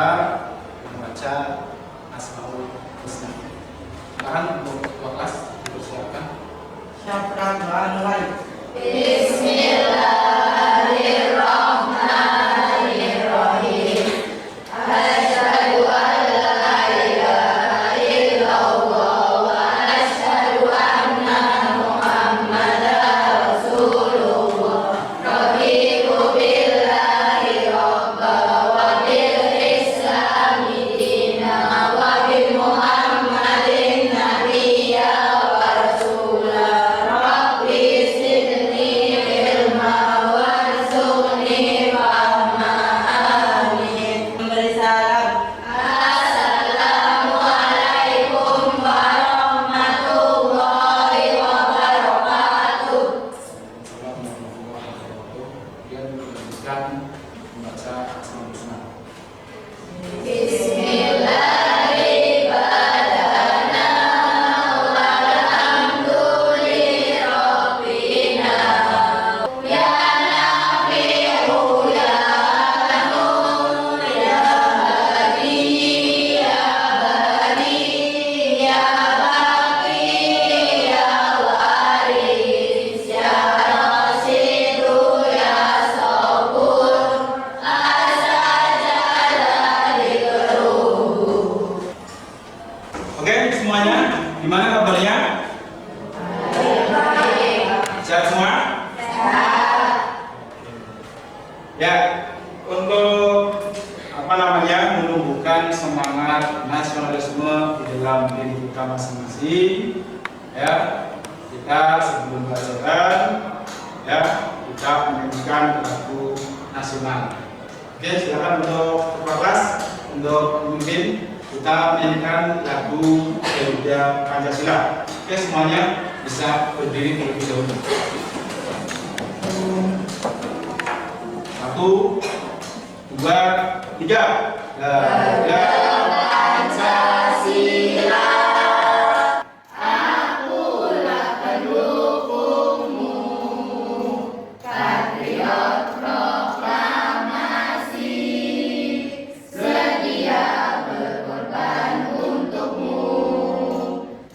kita membaca Asmaul Husna. Silakan untuk ketua kelas dipersilakan. Siapa yang mulai? Bismillahirrahmanirrahim. Asyhadu an la ilaha illallah wa asyhadu anna Muhammadar Rasulullah. Raditu billahi rabba wa bil islami dina wa bi Muhammadin nabiyya wa rasulah. Rabbi zidni ilma warzuqni fahma. Amin. Memberi salam. Assalamualaikum warahmatullahi wabarakatuh. Assalamualaikum warahmatullahi wabarakatuh. Kemudian dilanjutkan membaca Asmaul Husna. Bismillahirrahmanirrahim. Walhamdulillahirabbil alamin. Ya Nafi'u ya Nur ya Hadi ya Bani ya Baqi ya Waris ya Rasidu ya Sabur Oke, semuanya, gimana kabarnya? Sehat semua? Ya, untuk menumbuhkan semangat nasionalisme di dalam diri kita masing-masing, ya, kita sebelum pelajaran, ya, kita menyanyikan lagu nasional. Oke, silakan untuk ketua kelas, untuk memimpin kita menyanyikan lagu Garuda Pancasila. Oke, semuanya bisa berdiri terlebih dahulu. 1, 2, 3. Garuda Pancasila, akulah pendukungmu, patriot proklamasi, sedia berkorban untukmu.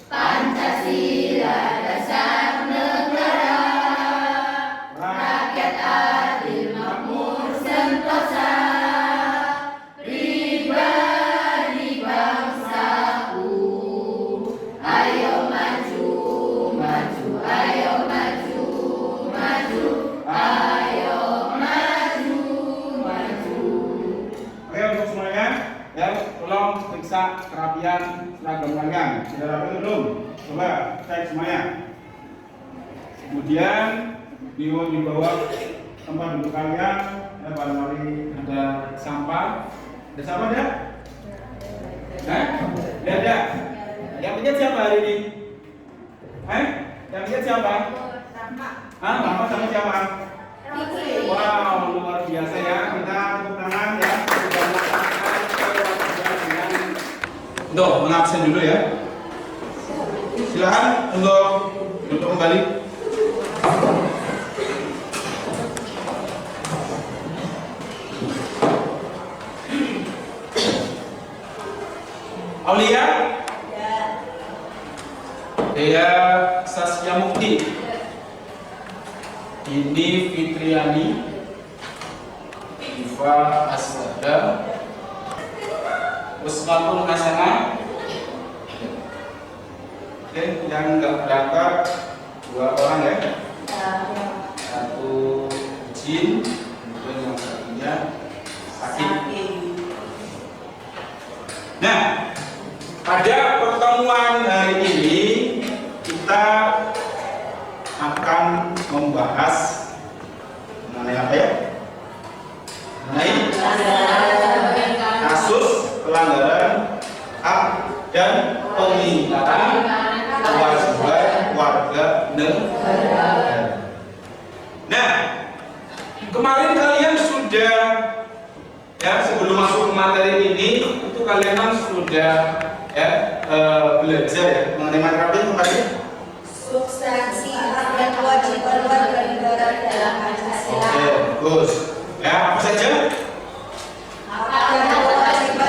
Pancasila dasar negara, rakyat adil makmur sentosa. Pribadi bangsaku, ayo maju, maju, ayo maju, maju, ayo maju, maju. Oke, untuk semuanya, ya, tolong periksa kerapian seragam kalian. Sudah rapi belum? Coba cek semuanya. Kemudian di bawah tempat duduk kalian, ya, barangkali ada sampah. Ada sampah ada? Tidak ada. Yang lihat siapa hari ini? Yang lihat siapa? Mama sama siapa? Wow, luar biasa ya. Kita tepuk tangan ya. Sudah melaksanakan dengan untuk mengabsen dulu ya. Silakan untuk duduk kembali. Aulia? Dea Saskia Mukti. Ini Fitriani. Iva Asada. Usmatul Hasanah. Oke, yang nggak berangkat 2 orang ya. 1 Jin, kemudian yang satunya Sakit. Nah, pada pertemuan hari ini kita akan membahas mengenai apa ya? Mengenai kasus pelanggaran hak dan pengingkaran kewajiban warga negara. Nah, kemarin kalian sudah, ya, sebelum masuk ke materi ini itu kalian kan sudah, ya, belajar ya mengenai materi apa itu kemarin? Substansi hak dan kewajiban warga negara dalam Pancasila. Oke, bagus. Ya, apa saja? Hak dan kewajiban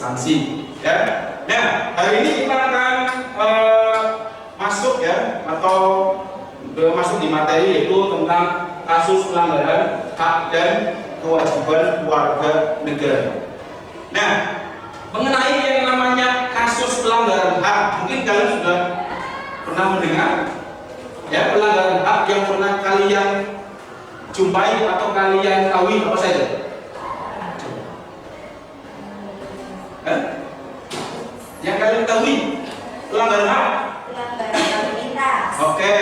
sanksi. Ya. Nah, hari ini kita akan masuk ya atau masuk di materi yaitu tentang kasus pelanggaran hak dan kewajiban warga negara. Nah, mengenai yang namanya kasus pelanggaran hak, mungkin kalian sudah pernah mendengar ya pelanggaran hak yang pernah kalian jumpai atau kalian tahu apa saja? Yang kalian tahu pelanggaran hak? Pelanggaran lalu lintas. Oke,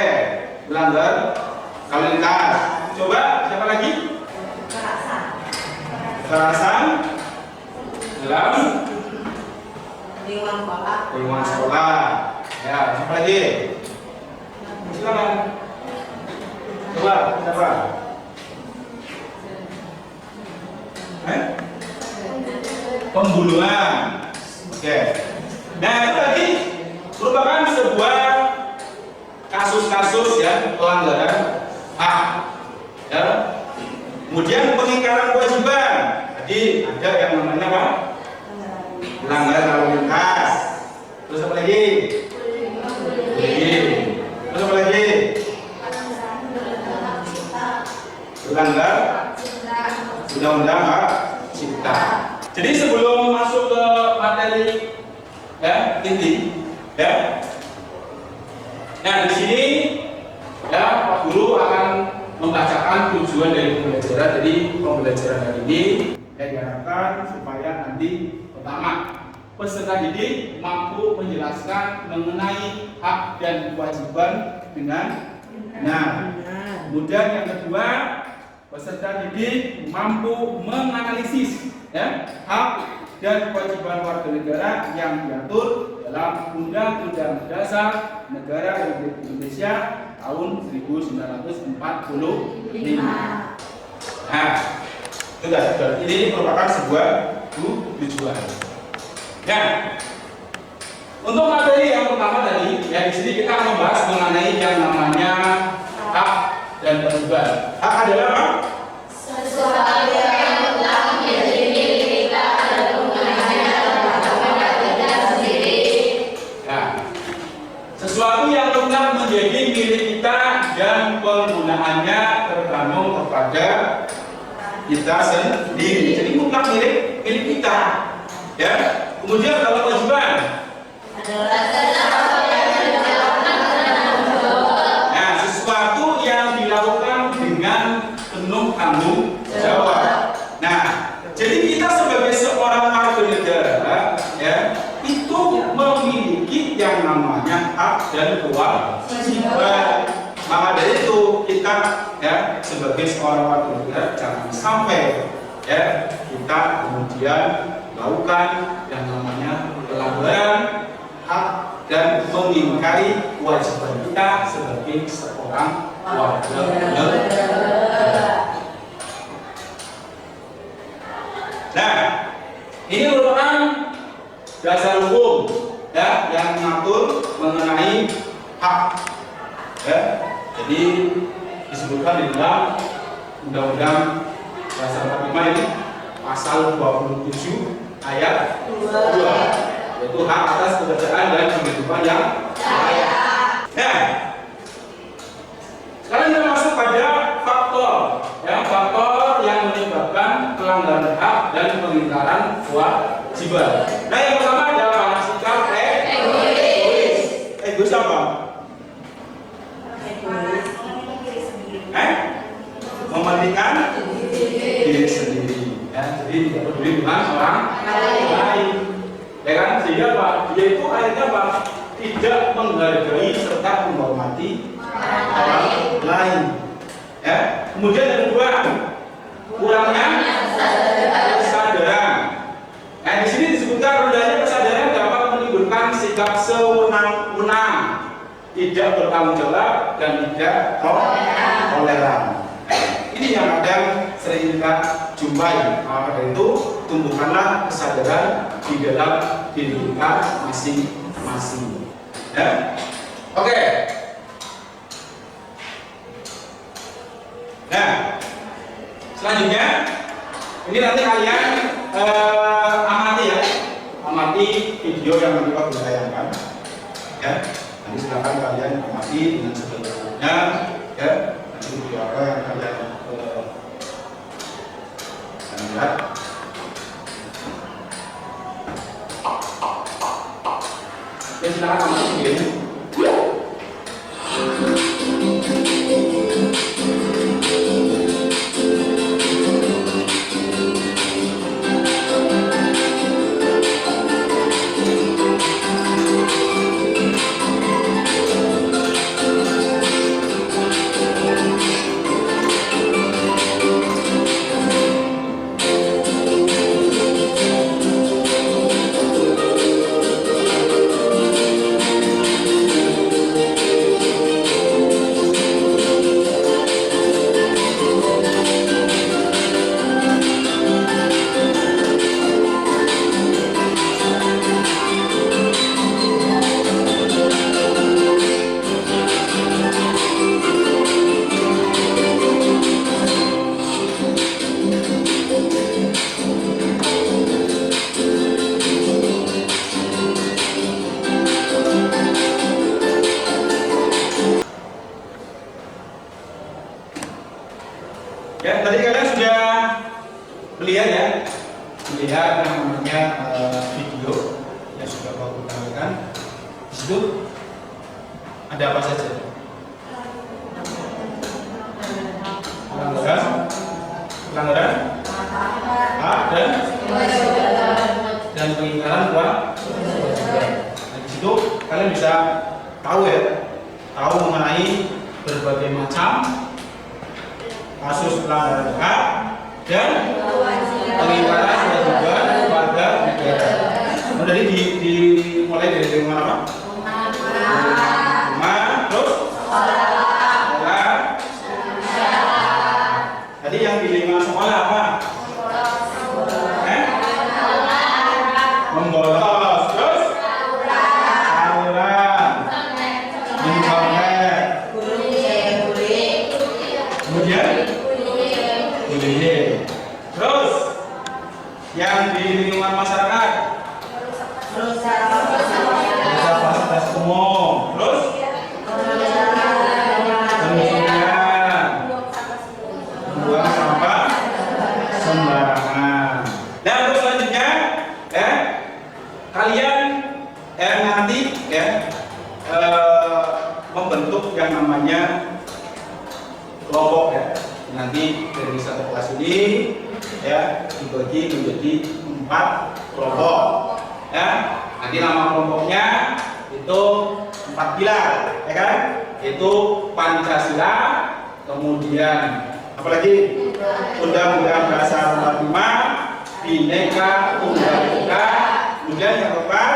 pelanggar lalu lintas. Coba siapa lagi? Kekerasan dalam lingkungan sekolah. Ya, siapa lagi? Silakan. Coba, siapa? Pembunuhan. Oke. Nah, itu tadi merupakan sebuah kasus-kasus ya pelanggaran hak. Ya. Kemudian pengingkaran kewajiban. Tadi ada yang namanya apa? Pelanggaran lalu lintas. Terus apa lagi? Terus apa lagi? Pelanggar undang-undang hak cipta. Jadi sebelum masuk ke materi ya inti ya. Nah, di sini ya Pak Guru akan membacakan tujuan dari pembelajaran. Jadi pembelajaran hari ini ya diharapkan supaya nanti pertama peserta didik mampu menjelaskan mengenai hak dan kewajiban dengan benar. Kemudian yang kedua, peserta didik mampu menganalisis ya hak dan kewajiban warga negara yang diatur dalam Undang-Undang Dasar Negara Republik Indonesia tahun 1945. Nah, sudah. Ini merupakan sebuah tujuan. Nah, untuk materi yang pertama tadi, ya di sini kita akan membahas mengenai yang namanya hak dan kewajiban. Hak adalah apa? Sesuatu yang telah menjadi milik kita dan penggunaannya dalam kita sendiri. Ya, sesuatu yang telah menjadi milik kita dan penggunaannya tergantung kepada kita sendiri. Jadi mutlak milik kita. Ya. Kemudian kalau kewajiban nah, sesuatu yang dilakukan dengan penuh tanggung jawab. Nah, jadi kita sebagai seorang warga negara ya, itu memiliki yang namanya hak dan kewajiban. Maka dari itu kita ya sebagai seorang warga negara jangan sampai ya kita kemudian melakukan yang namanya pelanggaran hak dan mengingkari kewajiban kita sebagai seorang warga negara. Nah, ini merupakan dasar hukum ya yang mengatur mengenai hak. Ya, jadi disebutkan di dalam Undang-Undang Dasar 45 ini pasal 27 ayat 2 yaitu hak atas pekerjaan dan kehidupan yang layak. Nah, sekarang kita masuk pada faktor yang menyebabkan pelanggaran hak dan pengingkaran kewajiban. Nah, yang pertama adalah sikap egois. Egois apa? Mementingkan diri sendiri. Ya, jadi tidak peduli dengan orang lain. Ya kan? Sehingga Pak, dia itu akhirnya Pak tidak menghargai serta menghormati orang lain. Ya. Kemudian yang kedua, kurangnya kesadaran. Nah, di sini disebutkan rendahnya kesadaran dapat menimbulkan sikap sewenang-wenang, tidak bertanggung jawab dan tidak toleran. Ini yang kadang sering kita jumpai. Maka dari itu tumbuhkanlah kesadaran di dalam diri kita masing-masing. Ya, oke. Nah, selanjutnya ini nanti kalian amati ya. video yang nanti Pak Guru tayangkan. Ya, nanti silakan kalian amati dengan sebenarnya. Ya, nanti video apa yang kalian lihat. Ya, silakan amati videonya. Ya, tadi kalian sudah melihat ya, melihat yang namanya video yang sudah Pak Guru tampilkan. Di situ ada apa saja? Pelanggaran, hak dan pengingkaran kewajiban. Nah, di situ kalian bisa tahu ya, tahu mengenai berbagai macam kasus pelanggaran hak dan pengingkaran kewajiban kepada negara. Nah, jadi dimulai dari mana, Pak? Rumah, terus sekolah. Tadi yang di lingkungan sekolah apa? Membolos, terus tawuran, mencolek, kemudian bullying. Terus yang di lingkungan masyarakat, merusak fasilitas umum. Terus kemudian membuang sampah sembarangan. Nah, untuk selanjutnya ya, kalian nanti ya membentuk yang namanya kelompok ya. Nanti dari satu kelas ini ya dibagi menjadi 4 kelompok ya. Nanti nama kelompoknya itu 4 pilar ya kan, itu Pancasila, kemudian apalagi Undang-Undang Dasar 45, Bhinneka Tunggal Ika, kemudian yang keempat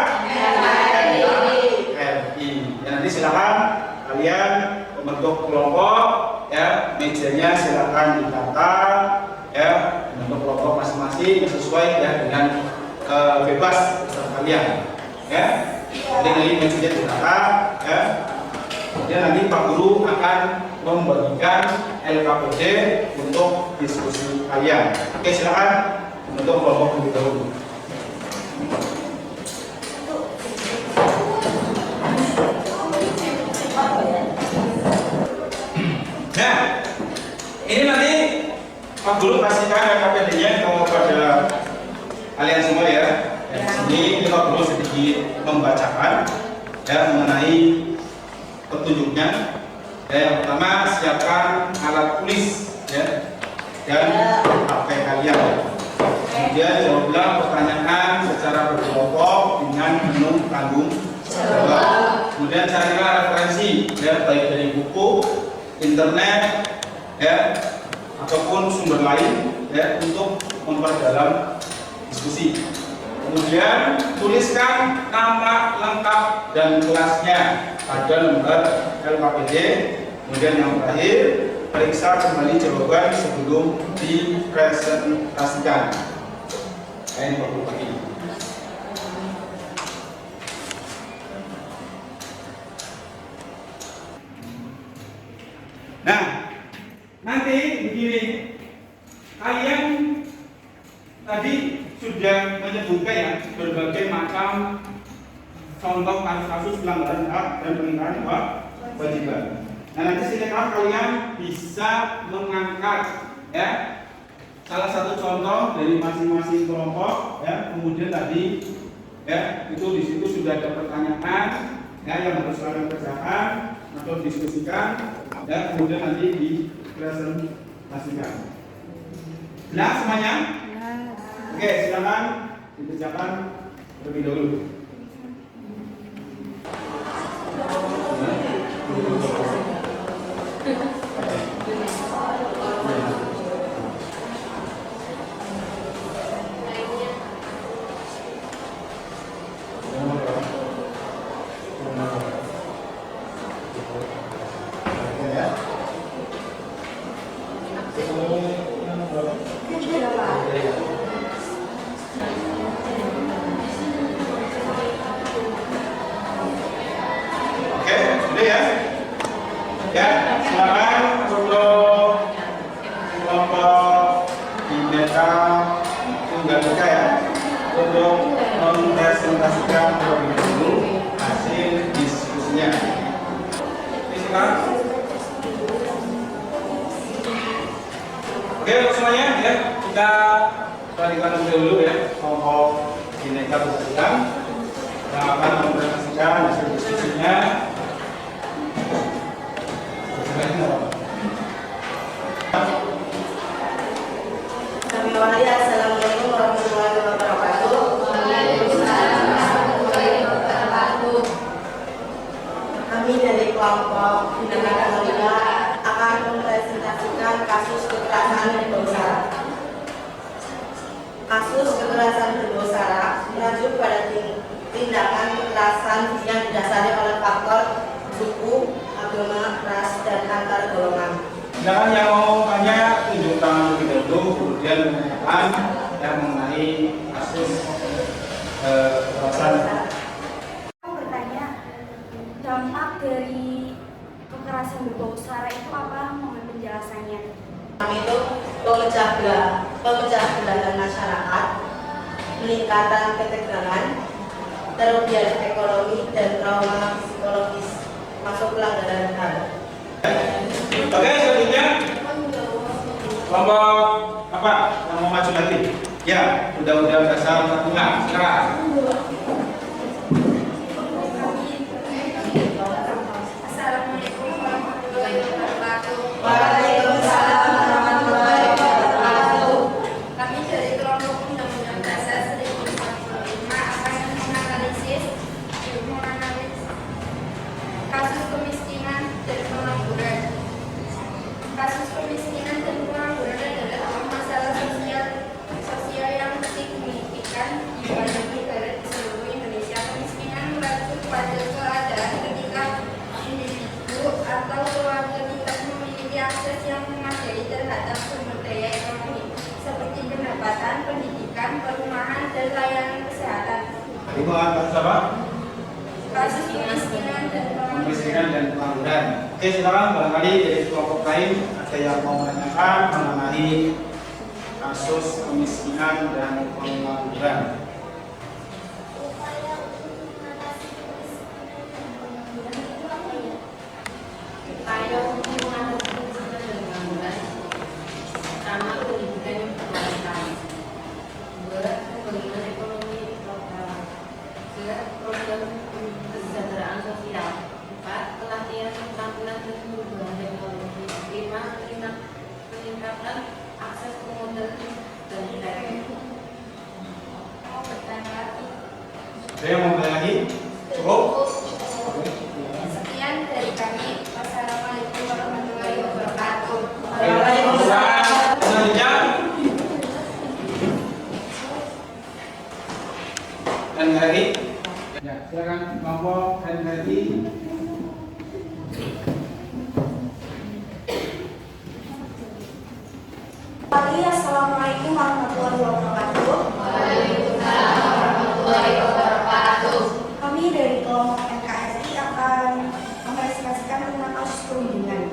RI. Ya, nanti silakan kalian membentuk kelompok ya, mejanya silakan ditata ya, membentuk kelompok masing-masing yang sesuai ya dengan bebas kalian ya. Jadi nanti mejanya ditata ya. Kemudian nanti Pak Guru akan membagikan LKPD untuk diskusi kalian. Oke, silakan membentuk kelompok terlebih dahulu. Nah, ini nanti Pak Guru kasihkan LKPD-nya kepada kalian semua ya. Di sini Pak Guru sedikit membacakan ya mengenai petunjuknya. Ya, yang pertama, siapkan alat tulis ya dan HP kalian. Kemudian jawablah pertanyaan secara berkelompok dengan penuh tanggung jawab. Kemudian carilah referensi ya, baik dari buku, internet ya ataupun sumber lain ya untuk memperdalam diskusi. Kemudian tuliskan nama lengkap dan kelasnya pada lembar LKPD. Kemudian yang terakhir, periksa kembali jawaban sebelum dipresentasikan. Ini perlu lagi. Nah, nanti begini, kalian tadi sudah menyebutkan ya berbagai macam contoh kasus pelanggaran hak dan pengingkaran kewajiban. Nah, nanti silakan kalian bisa mengangkat ya salah satu contoh dari masing-masing kelompok ya. Kemudian tadi ya itu di situ sudah ada pertanyaan ya yang harus kalian kerjakan atau diskusikan ya, kemudian nanti dipresentasikan. Jelas semuanya? Oke, silakan dikerjakan terlebih dahulu. Ya, silakan untuk kelompok Bineka Tunggal Ika ya untuk mempresentasikan terlebih dahulu hasil diskusinya. Silakan. Oke, untuk semuanya ya kita perhatikan dulu ya kelompok Bineka Tunggal Ika yang akan mempresentasikan hasil diskusinya. Kami awali, assalamualaikum warahmatullahi wabarakatuh. Waalaikumsalam warahmatullahi wabarakatuh. Kami dari kelompok Bineka Tunggal Ika akan mempresentasikan kasus kekerasan berbau sara. Kasus kekerasan berbau sara merujuk pada tindakan kekerasan yang didasari oleh faktor suku, agama, ras, dan antar golongan. Silakan yang mau tanya tunjuk tangan terlebih dahulu, kemudian menanyakan yang mengenai kasus kekerasan. Aku bertanya, dampak dari kekerasan berbau sara itu apa? Mohon penjelasannya. Itu pemecah belahan masyarakat, meningkatan ketegangan, kerugian ekonomi, dan trauma psikologis, masuk pelanggaran HAM. Oke, selanjutnya kelompok apa yang mau maju lagi? Ya, Undang-Undang Dasar 45. Silakan. Assalamualaikum warahmatullahi wabarakatuh. Waalaikumsalam warahmatullahi wabarakatuh. Kami dari kelompok Undang-Undang Dasar 1945 akan menganalisis kasus kemiskinan dan pengangguran. Kasus kemiskinan dan pengangguran adalah masalah sosial yang signifikan di banyak negara di seluruh Indonesia. Kemiskinan merujuk pada keadaan ketika individu atau keluarga tidak memiliki akses yang memadai terhadap sumber daya ekonomi seperti pendapatan, pendidikan, perumahan, dan layanan kesehatan. Ibu atas apa? Kasus kemiskinan dan Kemiskinan dan pengangguran. Oke, silakan barangkali dari kelompok lain ada yang mau menanyakan mengenai kasus kemiskinan dan pengangguran. Upaya untuk mengatasi kemiskinan dan pengangguran, pertama pendidikan yang berkualitas, dua pembangunan ekonomi lokal, tiga program kesejahteraan sosial, empat pelatihan keterampilan dan perubahan teknologi, lima peningkatan akses komodal dan internet. mau bertanya lagi. Ada yang mau bertanya lagi? Cukup? Sekian dari kami. Wassalamualaikum warahmatullahi wabarakatuh. Waalaikumsalam. Selanjutnya NKRI. Ya, silakan kelompok NKRI. Assalamualaikum warahmatullahi wabarakatuh. Waalaikumsalam warahmatullahi wabarakatuh. Kami dari kelompok NKRI akan mempresentasikan tentang kasus perundungan.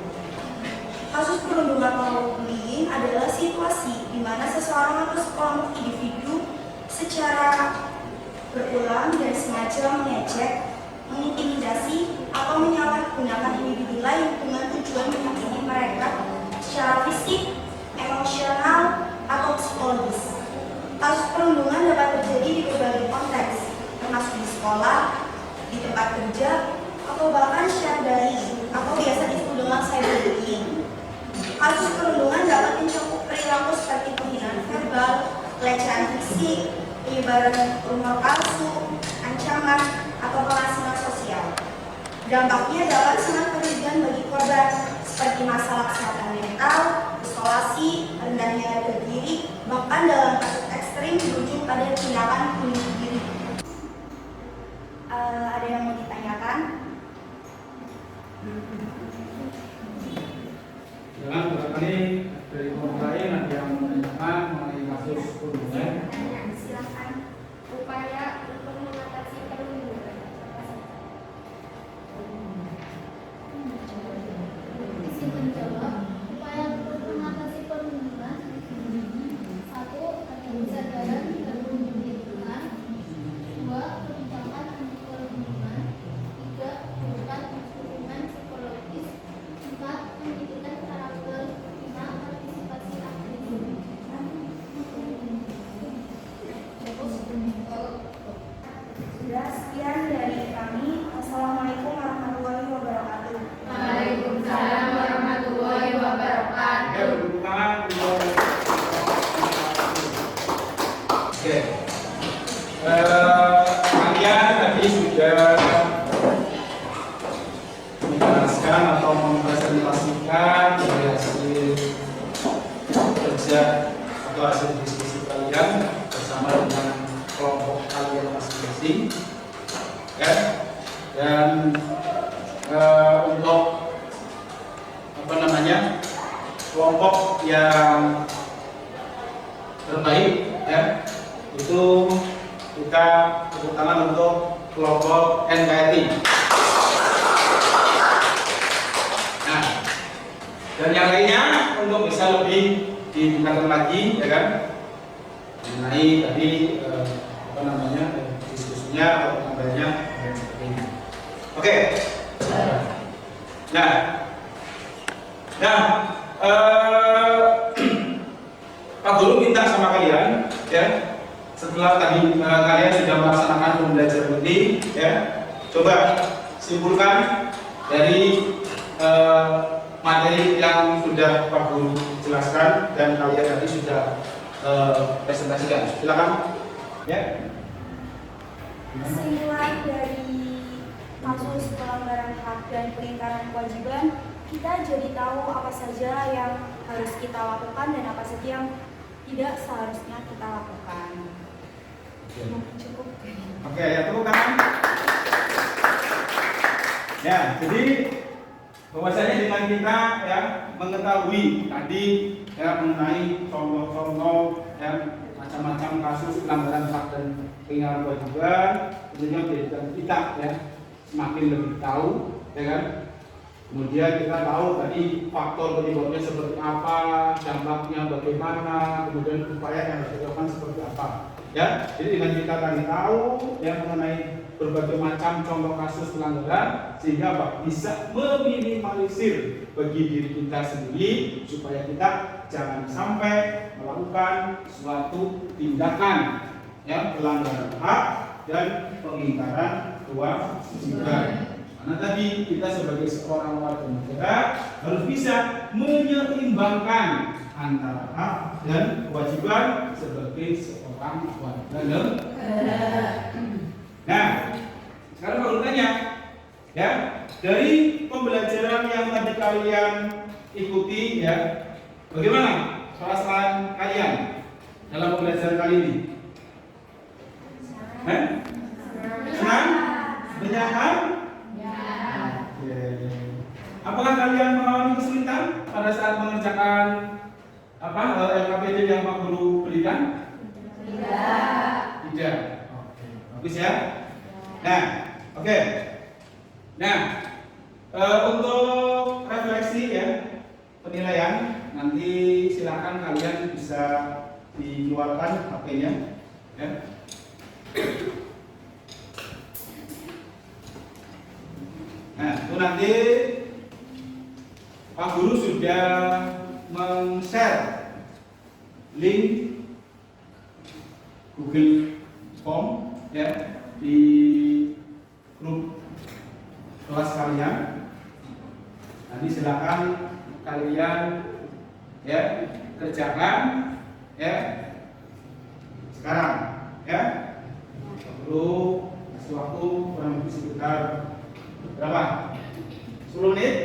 Kasus perundungan atau bullying adalah situasi di mana seseorang atau sekelompok individu secara berulang dan sengaja mengejek, mengintimidasi, atau menyalahgunakan individu lain dengan tujuan menyakiti mereka secara fisik, emosional, atau psikologis. Kasus perundungan dapat terjadi di berbagai konteks, termasuk di sekolah, di tempat kerja, atau bahkan secara daring atau biasa disebut dengan cyberbullying. Kasus perundungan dapat mencakup perilaku seperti penghinaan verbal, pelecehan fisik, penyebaran rumor palsu, ancaman, atau pengasingan sosial. Dampaknya dapat sangat merugikan bagi korban, seperti masalah kesehatan mental, isolasi, rendahnya harga diri, bahkan dalam kasus ekstrim berujung pada tindakan bunuh diri. Ada yang mau ditanyakan? Jangan barangkali dari orang lain ada yang menanyakan mengenai kasus perundungan. Silakan. Upaya untuk mengatasi perundungan. Isi menjawab, upaya untuk mengatasi perundungan. 1. Ada kesadaran dan perlindungan. 2. Kebijakan anti perundungan. 3. Memberikan instrumen psikologis. 4. Pendidikan karakter. 5. Partisipasi aktif. Sudah, sekian dari kami. Assalamualaikum warahmatullahi wabarakatuh. Waalaikumsalam warahmatullahi wabarakatuh. Tepuk tangan. Oke. Kalian tadi sudah menjelaskan atau mempresentasikan dari hasil kerja atau hasil diskusi kalian bersama dengan kelompok kalian masing-masing, ya. Dan untuk kelompok yang terbaik, ya, itu kita tepuk tangan untuk kelompok NKRI. Nah, dan yang lainnya untuk bisa lebih ditingkatkan lagi, ya kan, mengenai tadi diskusinya atau pengambilannya dan sebagainya. Oke. Pak Guru minta sama kalian, ya, setelah tadi kalian sudah melaksanakan pembelajaran ini, ya, coba simpulkan dari materi yang sudah Pak Guru jelaskan dan kalian tadi sudah presentasikan. Silakan, ya. Kesimpulan dari kasus pelanggaran hak dan pelanggaran kewajiban, kita jadi tahu apa saja yang harus kita lakukan dan apa saja yang tidak seharusnya kita lakukan. Cukup. Oke, ya, tepuk tangan. Ya, jadi bahwasanya dengan kita, ya, mengetahui tadi, ya, mengenai contoh-contoh, ya, macam-macam kasus pelanggaran hak dan pelanggaran kewajiban, tentunya menjadikan kita, ya, semakin lebih tahu, ya kan. Kemudian kita tahu tadi faktor penyebabnya seperti apa, dampaknya bagaimana, kemudian upaya yang harus dilakukan seperti apa. Ya, jadi dengan kita tadi tahu, ya, mengenai berbagai macam contoh kasus pelanggaran, sehingga Pak bisa meminimalisir bagi diri kita sendiri supaya kita jangan sampai melakukan suatu tindakan, ya, pelanggaran hak dan pengingkaran kewajiban. Karena tadi kita sebagai seorang warga negara harus bisa menyeimbangkan antara hak dan kewajiban sebagai seorang warga negara. Nah, sekarang kalau tanya, ya, dari pembelajaran yang tadi kalian ikuti, ya, bagaimana perasaan kalian dalam pembelajaran kali ini? Senang? Menyenangkan? Apakah kalian mengalami kesulitan pada saat mengerjakan LKPD yang Pak Guru berikan? Tidak. Oke, bagus ya. Nah, oke. Nah, untuk refleksi, ya, penilaian, nanti silakan kalian bisa dikeluarkan HP-nya, ya. Nah, itu nanti Pak Guru sudah men-share link Google Form ya di grup kelas kalian. Nanti silakan kalian ya kerjakan ya sekarang ya. Perlu kasih waktu kurang lebih sekitar berapa? 10 menit.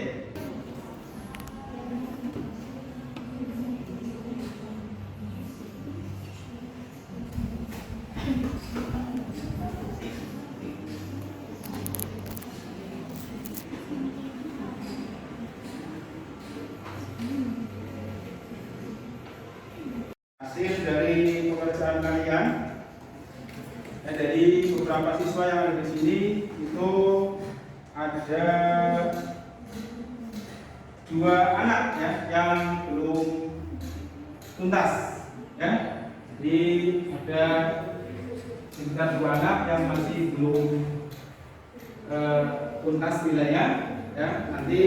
Hasil dari pekerjaan kalian dari beberapa siswa yang ada di sini itu ada 2 anak ya yang belum tuntas ya. Jadi ada sekitar 2 anak yang masih belum tuntas nilainya ya. Nanti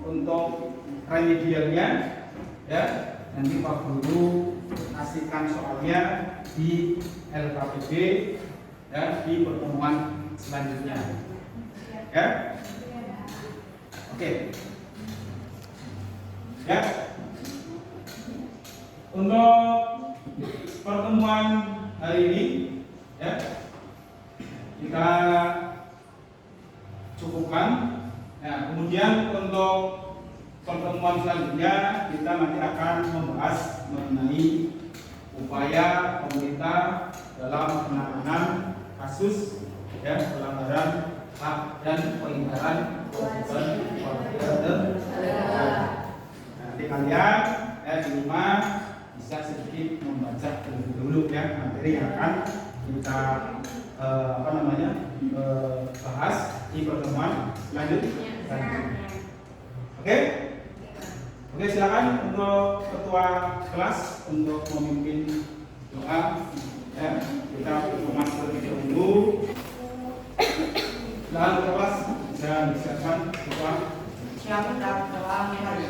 untuk remedialnya ya nanti Pak Guru kasihkan soalnya di LKPB ya di pertemuan selanjutnya ya. Oke ya, untuk pertemuan hari ini ya kita cukupkan ya. Kemudian untuk pertemuan selanjutnya kita nanti akan membahas mengenai upaya pemerintah dalam penanganan kasus ya pelanggaran hak dan pelanggaran kewajiban warga negara. Nanti kalian ya di rumah bisa sedikit membaca terlebih dahulu ya materi yang akan kita bahas di pertemuan selanjutnya. Oke, silakan untuk ketua kelas untuk memimpin doa ya. Kita berdoa terlebih dahulu. Silakan ketua kelas bisa disiapkan doa. Siapkan doa hari